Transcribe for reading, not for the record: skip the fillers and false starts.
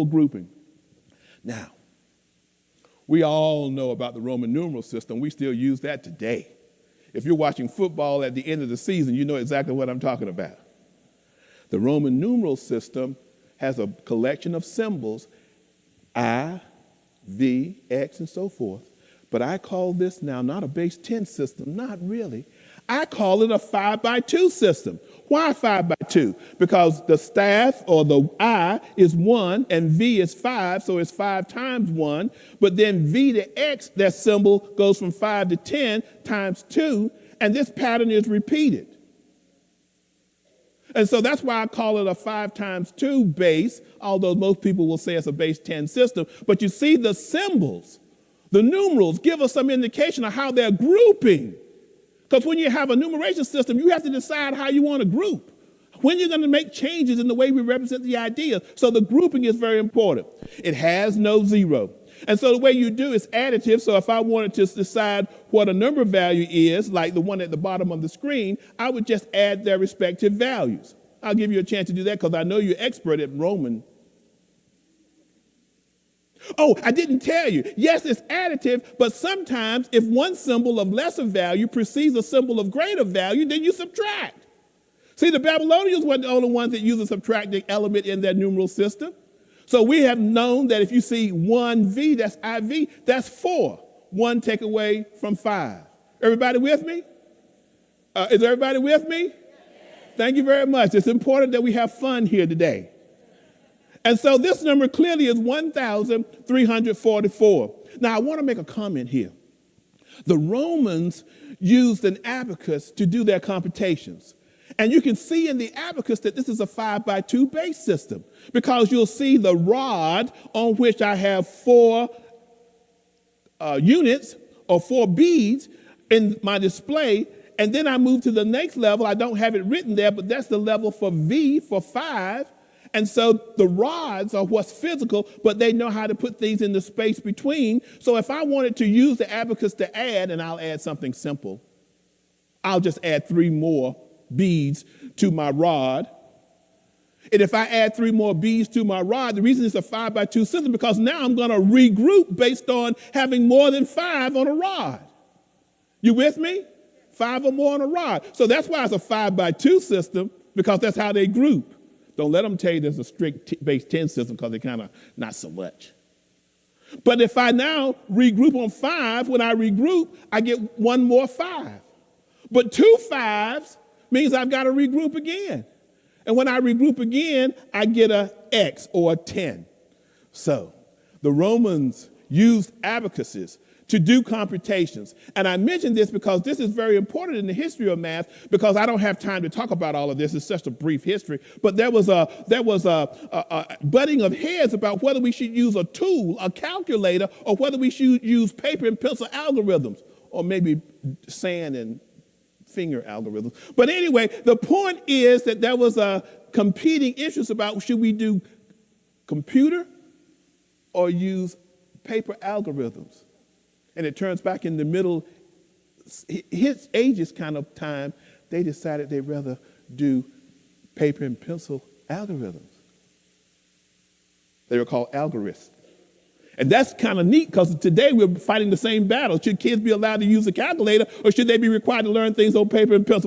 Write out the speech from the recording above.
grouping. Now, we all know about the Roman numeral system. We still use that today. If you're watching football at the end of the season, you know exactly what I'm talking about. The Roman numeral system has a collection of symbols, I, V, X, and so forth. But I call this now not a base 10 system, not really. I call it a 5x2 system. Why 5x2? Because the staff or the I is 1 and V is 5, so it's 5 times 1. But then V to X, that symbol goes from 5 to 10 times 2, and this pattern is repeated. And so that's why I call it a 5 times 2 base, although most people will say it's a base 10 system. But you see the symbols, the numerals give us some indication of how they're grouping. Because when you have a numeration system, you have to decide how you want to group, when you're going to make changes in the way we represent the idea. So the grouping is very important. It has no zero. And so the way you do is additive. So if I wanted to decide what a number value is, like the one at the bottom of the screen, I would just add their respective values. I'll give you a chance to do that because I know you're expert at Roman. Oh, I didn't tell you. Yes, it's additive, but sometimes if one symbol of lesser value precedes a symbol of greater value, then you subtract. See, the Babylonians weren't the only ones that use a subtracting element in their numeral system. So we have known that if you see 1V, that's IV, that's 4. 1 take away from 5. Everybody with me? Is everybody with me? Thank you very much. It's important that we have fun here today. And so this number clearly is 1,344. Now, I want to make a comment here. The Romans used an abacus to do their computations. And you can see in the abacus that this is a 5x2 base system because you'll see the rod on which I have 4 units or 4 beads in my display. And then I move to the next level. I don't have it written there, but that's the level for V for 5. And so the rods are what's physical, but they know how to put things in the space between. So if I wanted to use the abacus to add, and I'll add something simple, I'll just add 3 more beads to my rod. And if I add 3 more beads to my rod, the reason it's a 5x2 system because now I'm going to regroup based on having more than 5 on a rod. You with me? 5 or more on a rod. So that's why it's a 5x2 system because that's how they group. Don't let them tell you there's a strict base 10 system because they kind of not so much. But if I now regroup on 5, when I regroup, I get 1 more 5. But 2 5s means I've got to regroup again. And when I regroup again, I get a X or a 10. So the Romans used abacuses to do computations. And I mention this because this is very important in the history of math because I don't have time to talk about all of this. It's such a brief history. But there was a butting of heads about whether we should use a tool, a calculator, or whether we should use paper and pencil algorithms, or maybe sand and finger algorithms. But anyway, the point is that there was a competing interest about should we do computer or use paper algorithms. And it turns back in the middle, his ages kind of time, they decided they'd rather do paper and pencil algorithms. They were called algorithms. And that's kind of neat because today we're fighting the same battle. Should kids be allowed to use a calculator or should they be required to learn things on paper and pencil?